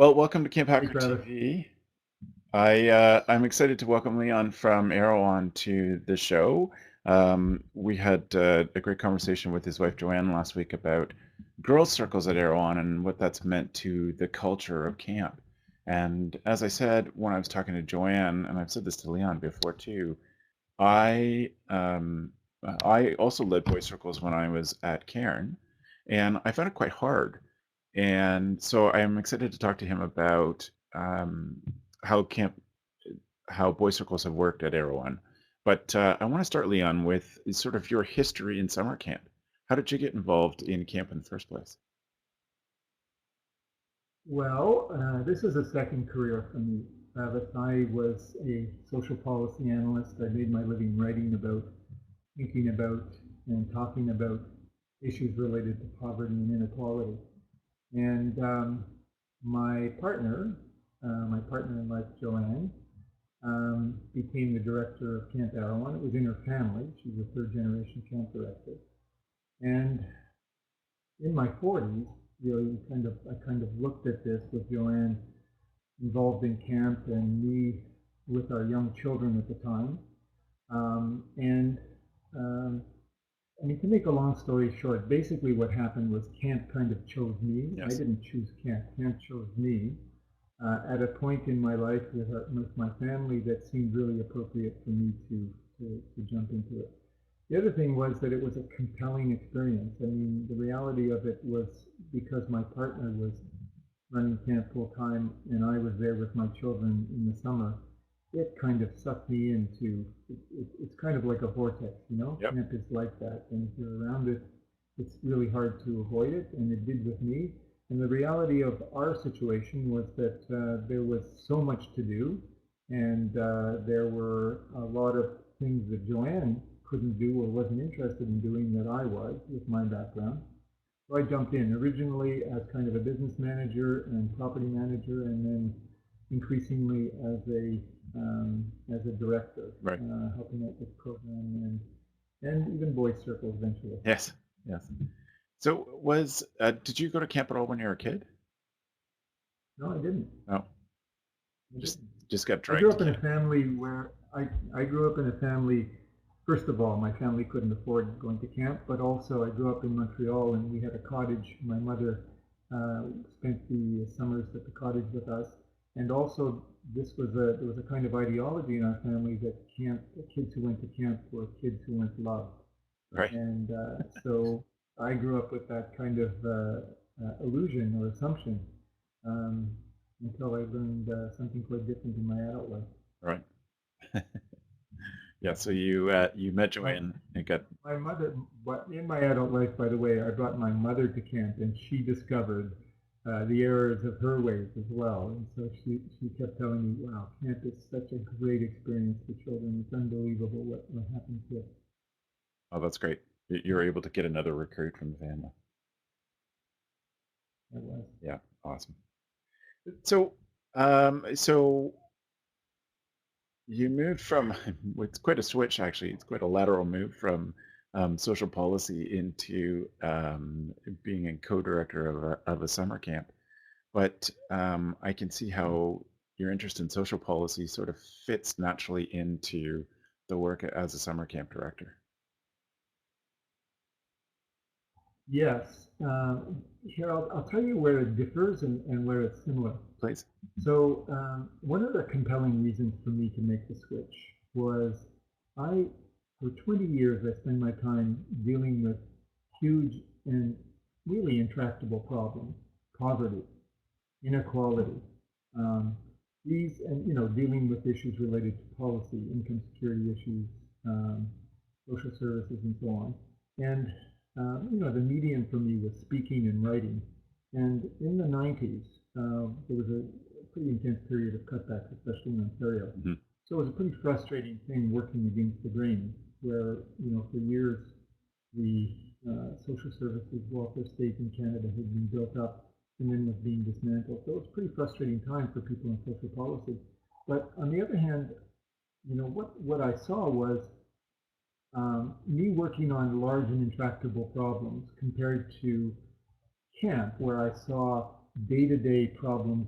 Well, welcome to Camp Hey, Hacker Travis. TV. I'm excited to welcome Leon from Arrow on to the show. We had a great conversation with his wife Joanne last week about girls' circles at Arrow on and what that's meant to the culture of camp. And as I said when I was talking to Joanne, and I've said this to Leon before too, I um, I also led boys' circles when I was at Cairn, and I found it quite hard. And so I'm excited to talk to him about how camp, how boy circles have worked at Erewhon. But I want to start, Leon, with sort of your history in summer camp. How did you get involved in camp in the first place? Well, this is a second career for me, Travis. I was a social policy analyst. I made my living writing about, thinking about, and talking about issues related to poverty and inequality. And my partner, my partner in life, Joanne, became the director of Camp Arrowan. It was in her family. She's a third generation camp director. And in my 40s, really I kind of looked at this with Joanne involved in camp and me with our young children at the time. And I mean, to make a long story short, basically what happened was camp kind of chose me. I Yes. didn't choose camp. Camp chose me at a point in my life with my family that seemed really appropriate for me to jump into it. The other thing was that it was a compelling experience. I mean, the reality of it was because my partner was running camp full time and I was there with my children in the summer, it kind of sucked me into it's kind of like a vortex, you know? Yep. Camp is like that. And if you're around it, it's really hard to avoid it. And it did with me. And the reality of our situation was that there was so much to do. And there were a lot of things that Joanne couldn't do or wasn't interested in doing that I was with my background. So I jumped in originally as kind of a business manager and property manager, and then increasingly as a director, Right. helping out with program and even boys circle eventually. Yes. Yes. So did you go to camp at all when you were a kid? No, I didn't. No, I just didn't. just got I grew dragged to up in a camp. family where I grew up in a family. First of all, my family couldn't afford going to camp, but also I grew up in Montreal and we had a cottage. My mother spent the summers at the cottage with us, and also there was a kind of ideology in our family that camp the kids who went to camp were kids who weren't loved, Right. and so I grew up with that kind of illusion or assumption um, until I learned something quite different in my adult life. Right. Yeah. So you met My Joanne and got my mother, but in my adult life, by the way, I brought my mother to camp, and she discovered the errors of her ways as well. And so she kept telling me, "Wow, camp is such a great experience for children. It's unbelievable what happens here." oh, that's great. You were able to get another recruit from the family. It was. Yeah. Awesome. So you moved from, it's quite a switch actually. It's quite a lateral move from social policy into being a co-director of a summer camp. But I can see how your interest in social policy sort of fits naturally into the work as a summer camp director. Yes. Here, I'll tell you where it differs and where it's similar. Please. So one of the compelling reasons for me to make the switch was I, for 20 years, I spent my time dealing with huge and really intractable problems: poverty, inequality, um, these, and dealing with issues related to policy, income security issues, um, social services, and so on. And the medium for me was speaking and writing. And in the 90s, there was a pretty intense period of cutbacks, especially in Ontario. Hmm. So it was a pretty frustrating thing working against the grain, where for years the social services welfare state in Canada had been built up and then was being dismantled. So it's a pretty frustrating time for people in social policy. But on the other hand, what I saw was me working on large and intractable problems compared to camp, where I saw day-to-day problems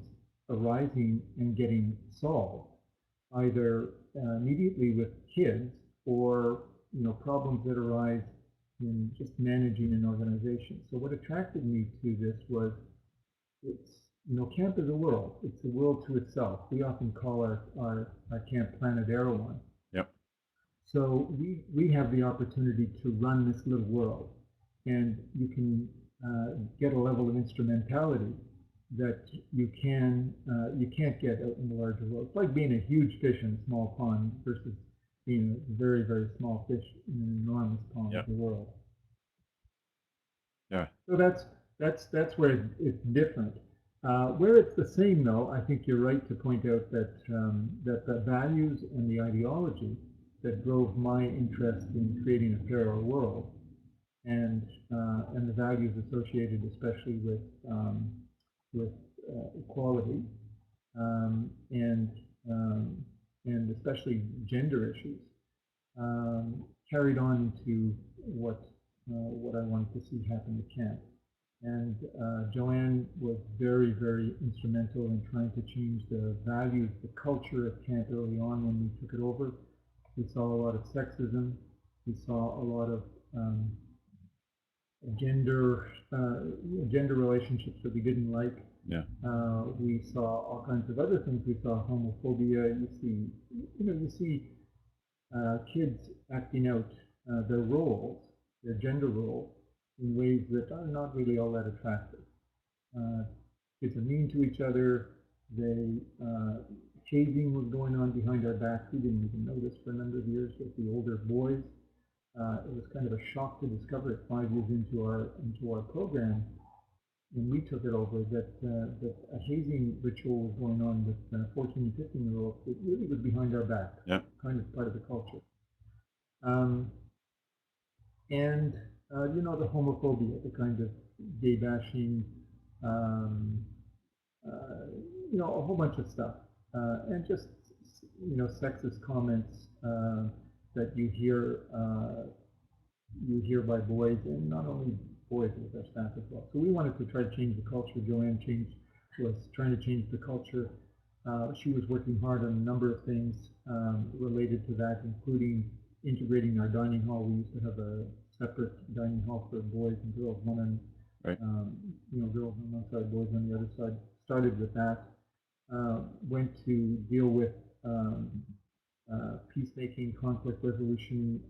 arising and getting solved, either immediately with kids or problems that arise in just managing an organization. So what attracted me to this was it's camp is a world. It's a world to itself. We often call our camp Planet Erewhon. Yep. So we have the opportunity to run this little world, and you can get a level of instrumentality that you can't get out in the larger world. It's like being a huge fish in a small pond versus being a very, very small fish in an enormous pond of the world. Yeah. So that's where it's different. Where it's the same, though, I think you're right to point out that that the values and the ideology that drove my interest in creating a parallel world, and the values associated, especially with equality, and especially gender issues, carried on into what I wanted to see happen at camp. And Joanne was very, very instrumental in trying to change the values, the culture at camp early on when we took it over. We saw a lot of sexism. We saw a lot of gender relationships that we didn't like. Yeah. We saw all kinds of other things. We saw homophobia. You see kids acting out their roles, their gender roles, in ways that are not really all that attractive. Kids are mean to each other. Hazing was going on behind our backs. We didn't even know this for a number of years with the older boys. It was kind of a shock to discover it 5 years into our program when we took it over that a hazing ritual was going on with 14 and 15-year-olds. It really was behind our back, kind of part of the culture. And the homophobia, the kind of gay bashing, a whole bunch of stuff, and just sexist comments that you hear by boys, and not only boys with our staff as well. So we wanted to try to change the culture. Joanne was trying to change the culture. She was working hard on a number of things related to that, including integrating our dining hall. We used to have a separate dining hall for boys and girls, girls on one side, boys on the other side. Started with that. Went to deal with peacemaking, conflict resolution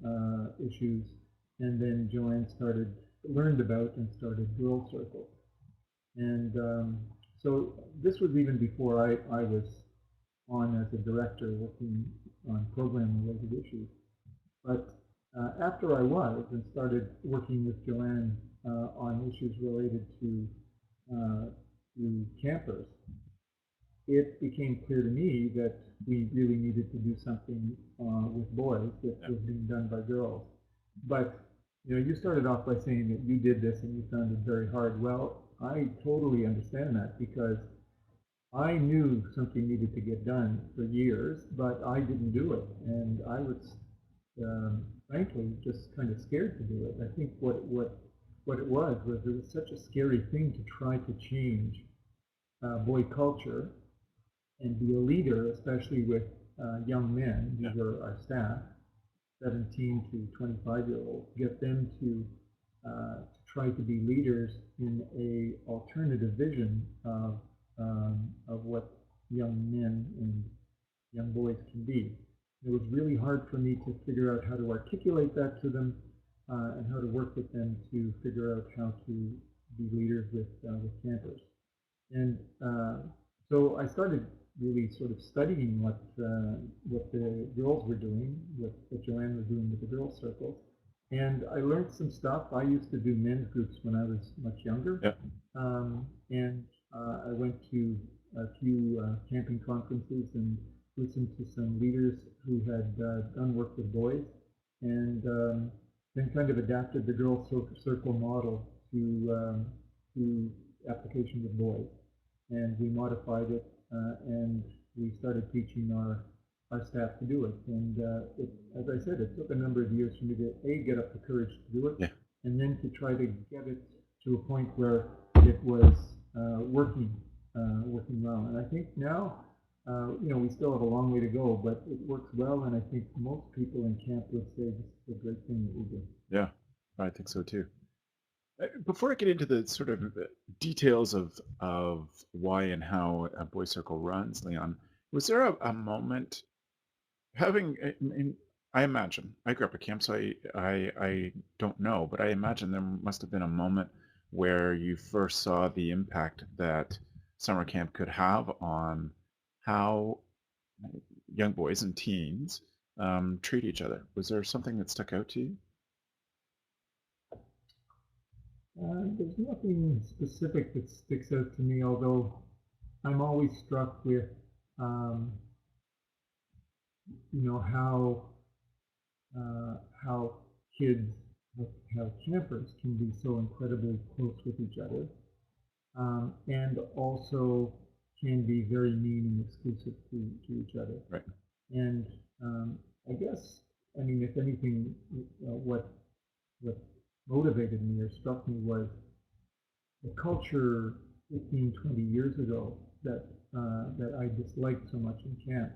issues, and then Joanne learned about and started Girl Circle. And so this was even before I was on as a director working on program-related issues. But after I was and started working with Joanne on issues related to campers, it became clear to me that we really needed to do something with boys that was being done by girls. But you started off by saying that you did this and you found it very hard. Well, I totally understand that, because I knew something needed to get done for years, but I didn't do it, and I was frankly just kind of scared to do it. I think what it was such a scary thing to try to change boy culture and be a leader, especially with young men. These are our staff, 17 to 25-year-olds. Get them to try to be leaders in a alternative vision of what young men and young boys can be. It was really hard for me to figure out how to articulate that to them and how to work with them to figure out how to be leaders with campers. And so I started really sort of studying what the girls were doing, what Joanne was doing with the Girls Circles. And I learned some stuff. I used to do men's groups when I was much younger. And I went to a few camping conferences and listened to some leaders who had done work with boys, and then kind of adapted the Girls Circle model to application with boys. And we modified it, and we started teaching our staff to do it. And as I said, it took a number of years for me to get up the courage to do it, and then to try to get it to a point where it was working working well. And I think now, we still have a long way to go, but it works well. And I think most people in camp would say this is a great thing that we do. Yeah, I think so too. Before I get into the sort of details of why and how a boy circle runs, Leon, was there a moment having? I imagine I grew up at camp, so I don't know, but I imagine there must have been a moment where you first saw the impact that summer camp could have on how young boys and teens treat each other. Was there something that stuck out to you? There's nothing specific that sticks out to me, although I'm always struck with, um, how how kids, how campers can be so incredibly close with each other, and also can be very mean and exclusive to each other. Right. And I guess, I mean, if anything, what motivated me or struck me was the culture 15, 20 years ago that I disliked so much in camp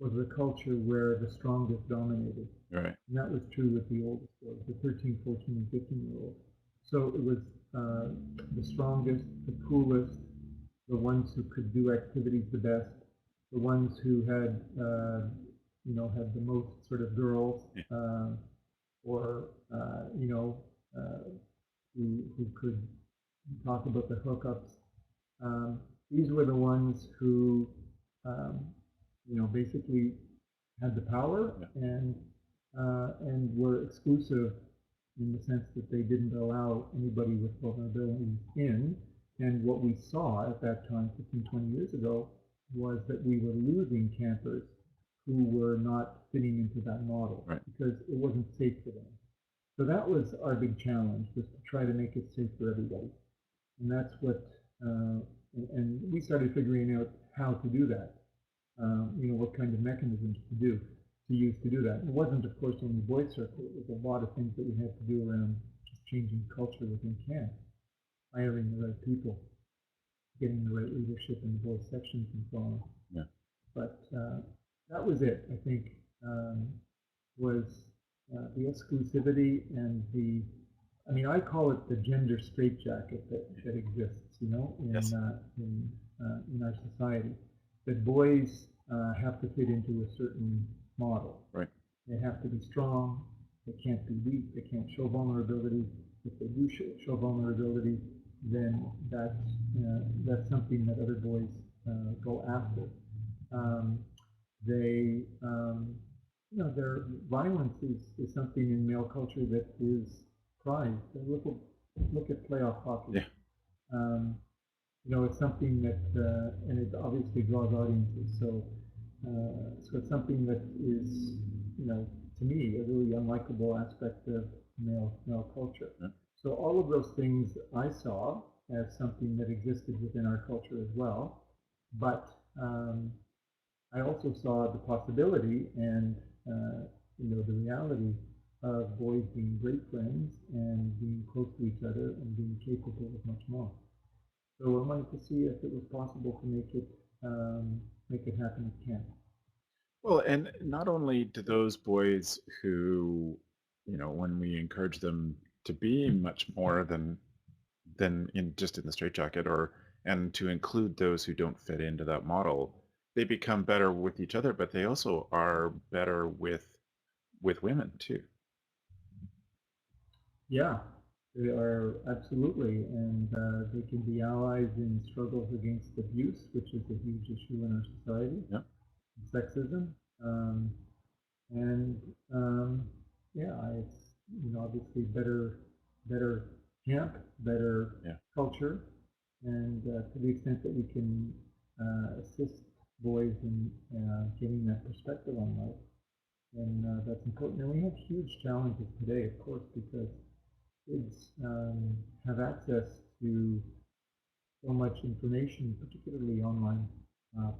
was the culture where the strongest dominated. Right. And that was true with the oldest boys, the 13, 14, and 15-year-olds. So it was the strongest, the coolest, the ones who could do activities the best, the ones who had, had the most sort of girls, or, who could talk about the hookups. These were the ones who, um, basically had the power, and were exclusive in the sense that they didn't allow anybody with vulnerabilities in. And what we saw at that time, 15, 20 years ago, was that we were losing campers who were not fitting into that model, right, because it wasn't safe for them. So that was our big challenge, was to try to make it safe for everybody. And that's what, and we started figuring out how to do that. What kind of mechanisms to use to do that. It wasn't, of course, only Boy Circle. It was a lot of things that we had to do around just changing culture within camp, hiring the right people, getting the right leadership in the boys sections and so on. Yeah. But that was it, I think, was the exclusivity and I call it the gender straitjacket that exists, Yes. in our society. That boys have to fit into a certain model. Right. They have to be strong. They can't be weak. They can't show vulnerability. If they do show vulnerability, then that's something that other boys go after. Their violence is something in male culture that is prized. Look at playoff hockey. Yeah. It's something that, and it obviously draws audiences. So it's something that is, to me, a really unlikable aspect of male culture. Yeah. So all of those things I saw as something that existed within our culture as well. But I also saw the possibility and, the reality of boys being great friends and being close to each other and being capable of much more. So I wanted to see if it was possible to make it happen at camp. Well, and not only do those boys who, when we encourage them to be much more than in just in the straitjacket, and to include those who don't fit into that model, they become better with each other, but they also are better with women too. Yeah, they are, absolutely, and they can be allies in struggles against abuse, which is a huge issue in our society. Yeah. Sexism, and it's obviously better camp, better culture, and to the extent that we can assist boys in getting that perspective on life, and that's important. And we have huge challenges today, of course, because kids have access to so much information, particularly online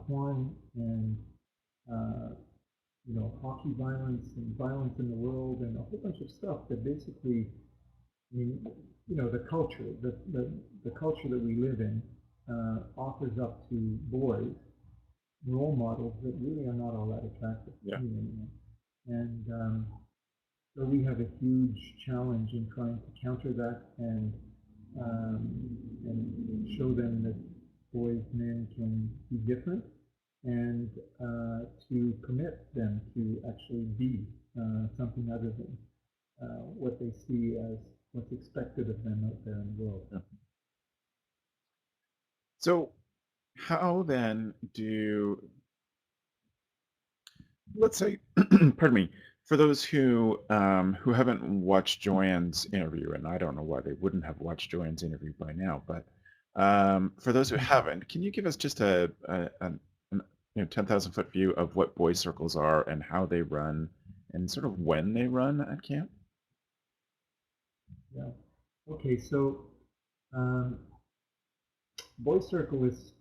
porn and hockey violence and violence in the world and a whole bunch of stuff that basically, the culture, the culture that we live in offers up to boys role models that really are not all that attractive to Yeah. me anymore. And so we have a huge challenge in trying to counter that and show them that boys, men can be different, and to commit them to actually be something other than what they see as what's expected of them out there in the world. Yeah. So how then do, let's say, pardon me, for those who haven't watched Joanne's interview, and I don't know why they wouldn't have watched Joanne's interview by now, but for those who haven't, can you give us just an 10,000-foot view of what boy circles are and how they run and sort of when they run at camp? Yeah. Okay, so Boy Circle is,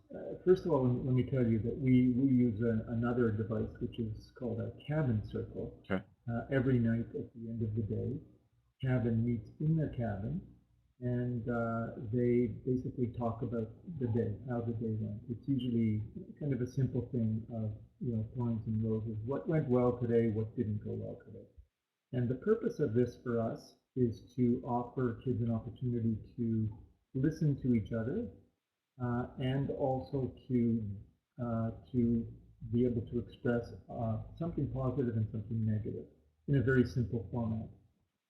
first of all, let me tell you that we use another device which is called a cabin circle. Okay. Every night at the end of the day, cabin meets in their cabin, and they basically talk about the day, how the day went. It's usually kind of a simple thing of, thorns and roses. What went well today? What didn't go well today? And the purpose of this for us is to offer kids an opportunity to listen to each other and also to be able to express something positive and something negative in a very simple format.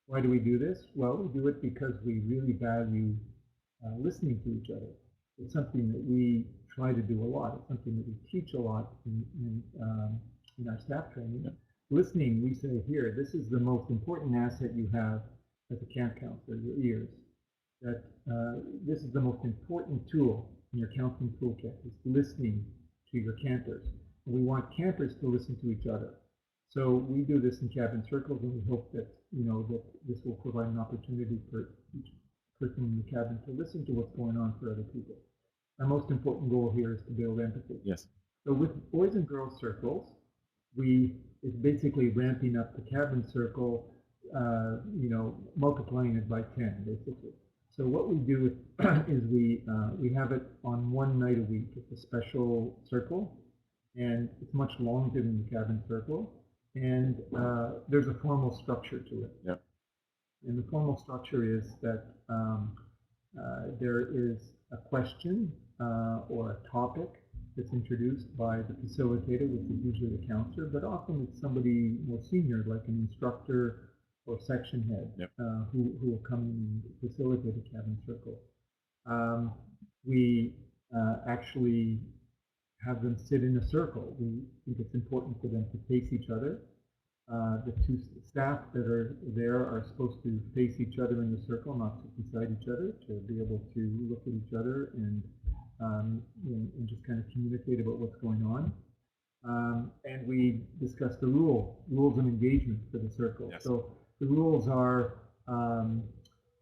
Why do we do this? Well, we do it because we really value listening to each other. It's something that we try to do a lot. It's something that we teach a lot in our staff training. Listening, we say here, this is the most important asset you have as a camp counselor, your ears. That this is the most important tool in your counseling toolkit, is listening to your campers. And we want campers to listen to each other. So we do this in cabin circles, and we hope that that this will provide an opportunity for each person in the cabin to listen to what's going on for other people. Our most important goal here is to build empathy. Yes. So with boys and girls circles, it's basically ramping up the cabin circle, multiplying it by 10, basically. So what we do is we have it on one night a week. It's a special circle, and it's much longer than the cabin circle. And there's a formal structure to it. Yep. And the formal structure is that there is a question or a topic that's introduced by the facilitator, which is usually the counselor, but often it's somebody more senior, like an instructor or section head, Yep. who will come in and facilitate a cabin circle. We actually have them sit in a circle. We think it's important for them to face each other. The two staff that are there are supposed to face each other in the circle, not sit beside each other, to be able to look at each other and just kind of communicate about what's going on. And we discuss the rules of engagement for the circle. Yes. So the rules are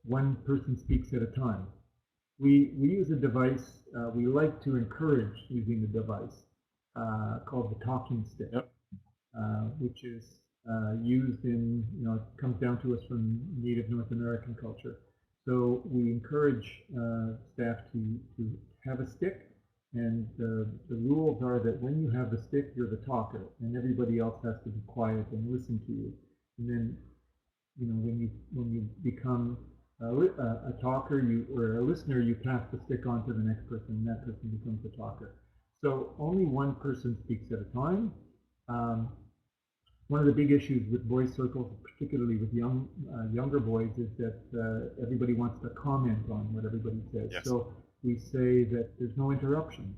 one person speaks at a time. We use a device, we like to encourage using the device called the talking stick, Yep. which is used in, it comes down to us from Native North American culture. So we encourage staff to have a stick, and the rules are that when you have the stick, you're the talker, and everybody else has to be quiet and listen to you. And then, when you become a talker, or a listener, you pass the stick on to the next person, and that person becomes a talker. So only one person speaks at a time. One of the big issues with boys' circles, particularly with younger boys, is that everybody wants to comment on what everybody says. Yes. So we say that there's no interruptions,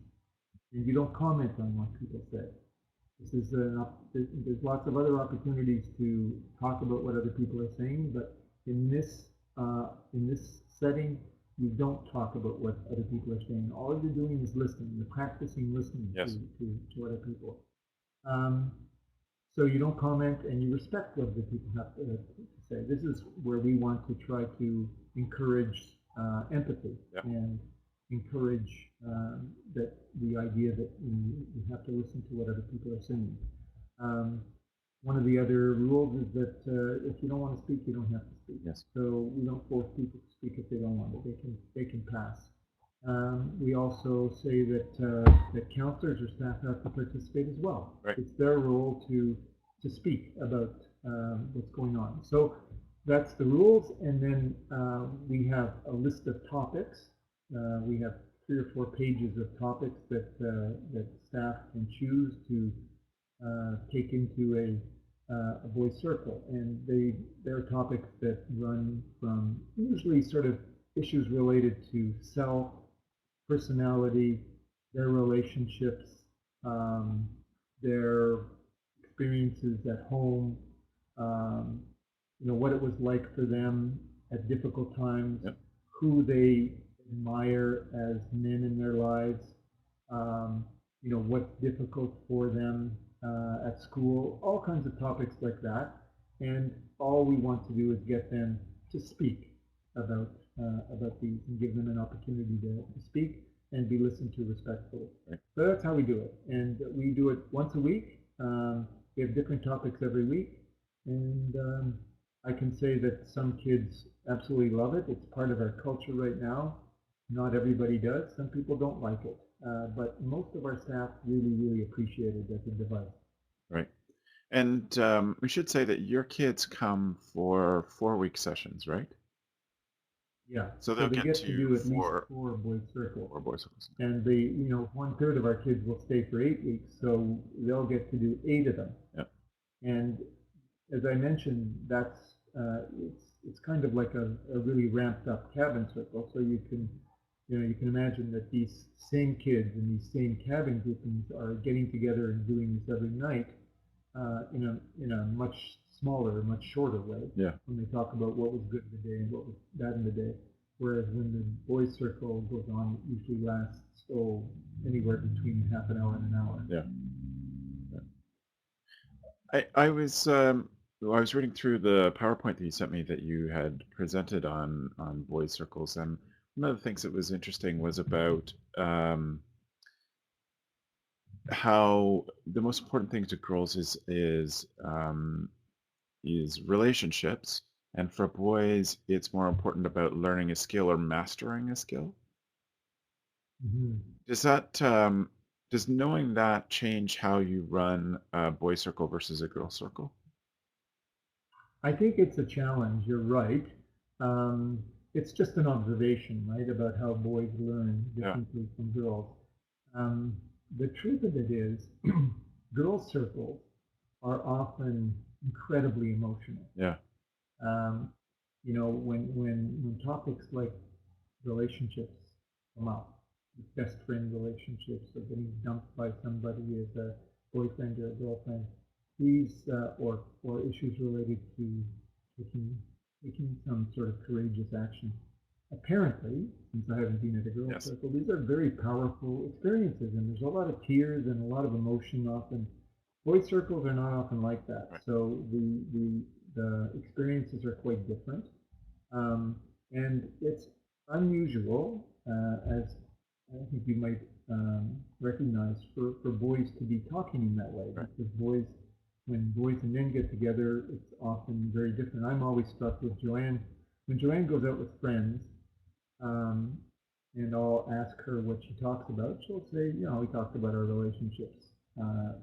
and you don't comment on what people say. This is there's lots of other opportunities to talk about what other people are saying, but in this setting, you don't talk about what other people are saying. All you're doing is listening. You're practicing listening. Yes. to other people. So you don't comment, and you respect what the people have to say. This is where we want to try to encourage empathy. Yep. And encourage that the idea that you have to listen to what other people are saying. One of the other rules is that if you don't want to speak, you don't have to speak. Yes. So we don't force people to speak if they don't want to. They can pass. We also say that that counselors or staff have to participate as well. Right. It's their role to speak about what's going on. So that's the rules, and then we have a list of topics. We have 3 or 4 pages of topics that that staff can choose to take into a voice circle, and they're topics that run from usually sort of issues related to self, personality, their relationships, um, their experiences at home, um, what it was like for them at difficult times, Yep. who they admire as men in their lives, um, what's difficult for them at school, all kinds of topics like that. And all we want to do is get them to speak about about these and give them an opportunity to speak and be listened to respectfully. Right. So that's how we do it, and we do it once a week. We have different topics every week, and I can say that some kids absolutely love it. It's part of our culture right now. Not everybody does. Some people don't like it, but most of our staff really, really appreciate it as a device. Right. And we should say that your kids come for 4-week sessions, right? Yeah. So So they'll they get get to to do at least 4 4 voice circles. boy circles. And they, 1/3 of our kids will stay for 8 weeks, so they'll get to do 8 of them. Yep. And as I mentioned, that's it's kind of like a really ramped up cabin circle. So you can imagine that these same kids and these same cabin groupings are getting together and doing this every night in a much smaller, much shorter way. Yeah. When they talk about what was good in the day and what was bad in the day. Whereas when the boys' circle goes on, it usually lasts anywhere between half an hour and an hour. Yeah. I was reading through the PowerPoint that you sent me that you had presented on boys circles, and one of the things that was interesting was about how the most important thing to girls is relationships, and for boys it's more important about learning a skill or mastering a skill. Mhm. Does that does knowing that change how you run a boy circle versus a girl circle? I think it's a challenge. You're right. It's just an observation, right, about how boys learn Yeah. differently from girls. The truth of it is, girls' circles are often incredibly emotional. Yeah. Um, when topics like relationships come up, best friend relationships, or getting dumped by somebody as a boyfriend or a girlfriend, these or issues related to taking taking some sort of courageous action. Apparently, since I haven't been at a girls' Yes. circle, these are very powerful experiences, and there's a lot of tears and a lot of emotion often. Boys' circles are not often like that, Right. so the experiences are quite different, and it's unusual, as I think you might recognize, for boys to be talking in that way, Right. because when boys and men get together, it's often very different. I'm always struck with Joanne. When Joanne goes out with friends, um, and I'll ask her what she talks about, she'll say, we talked about our relationships,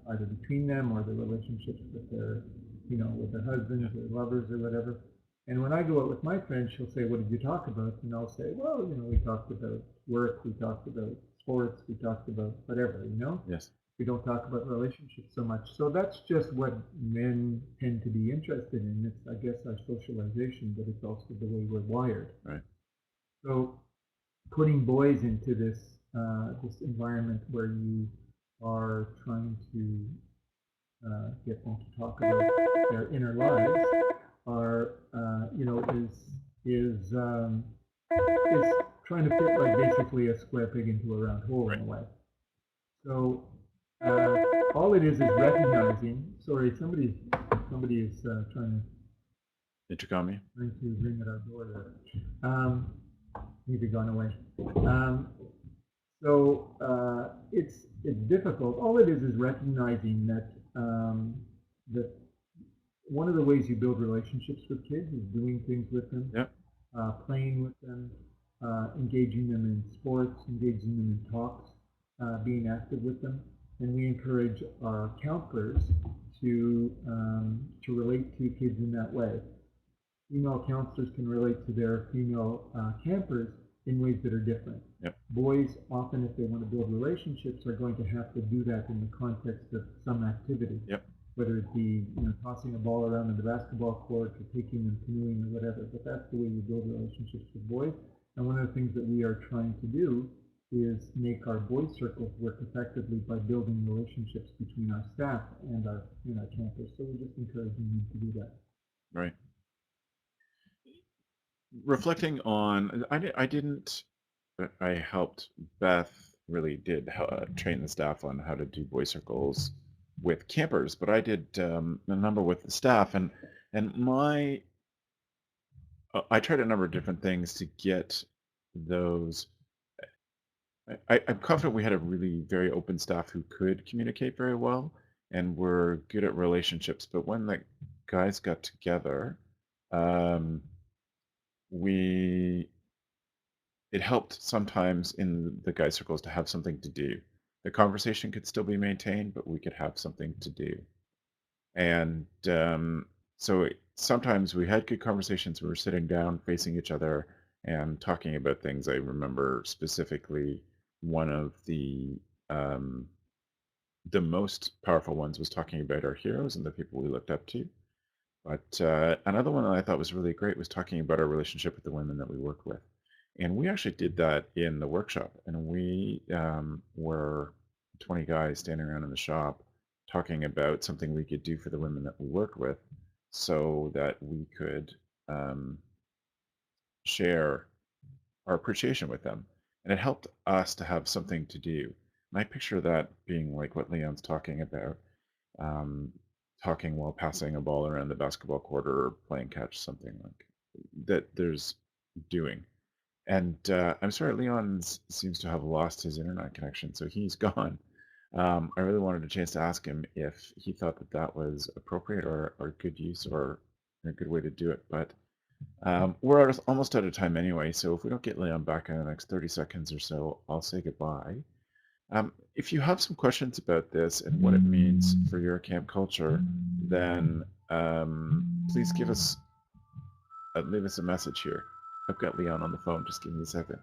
either between them or the relationships with with their husbands or lovers or whatever. And when I go out with my friends, she'll say, what did you talk about? And I'll say, well, we talked about work, we talked about sports, we talked about whatever. Yes. We don't talk about relationships so much. So that's just what men tend to be interested in. It's, I guess, our socialization, but it's also the way we're wired. Right. So putting boys into this environment where you are trying to get them to talk about their inner lives are is trying to fit like basically a square peg into a round hole in a way. So all it is recognizing. Sorry, somebody is trying Intercom. to ring at our door there. Maybe gone away. It's difficult. All it is recognizing that one of the ways you build relationships with kids is doing things with them, Yep. playing with them, engaging them in sports, engaging them in talks, being active with them. And we encourage our counselors to relate to kids in that way. Female counselors can relate to their female campers in ways that are different. Yep. Boys, often if they want to build relationships, are going to have to do that in the context of some activity. Yep. Whether it be tossing a ball around in the basketball court or taking them canoeing or whatever. But that's the way you build relationships with boys. And one of the things that we are trying to do is make our boys circles work effectively by building relationships between our staff and our campers. So we're just encouraging them to do that. Right. Reflecting on, I didn't, I helped, Beth really did train the staff on how to do boy circles with campers, but I did a number with the staff, and my I tried a number of different things to get those. I'm confident we had a really very open staff who could communicate very well and were good at relationships. But when the guys got together, um, we it helped sometimes in the guy circles to have something to do. The conversation could still be maintained, but we could have something to do. And sometimes we had good conversations. We were sitting down, facing each other, and talking about things. I remember specifically one of the most powerful ones was talking about our heroes and the people we looked up to. But another one that I thought was really great was talking about our relationship with the women that we work with. And we actually did that in the workshop. And we were 20 guys standing around in the shop talking about something we could do for the women that we work with so that we could share our appreciation with them. And it helped us to have something to do. And I picture that being like what Leon's talking about, um, talking while passing a ball around the basketball court or playing catch, something like that. There's doing. And I'm sorry, Leon seems to have lost his internet connection, so he's gone. I really wanted a chance to ask him if he thought that that was appropriate or good use or a good way to do it. But we're almost out of time anyway, so if we don't get Leon back in the next 30 seconds or so, I'll say goodbye. If you have some questions about this and what it means for your camp culture, then please leave us a message here. I've got Leon on the phone. Just give me a second.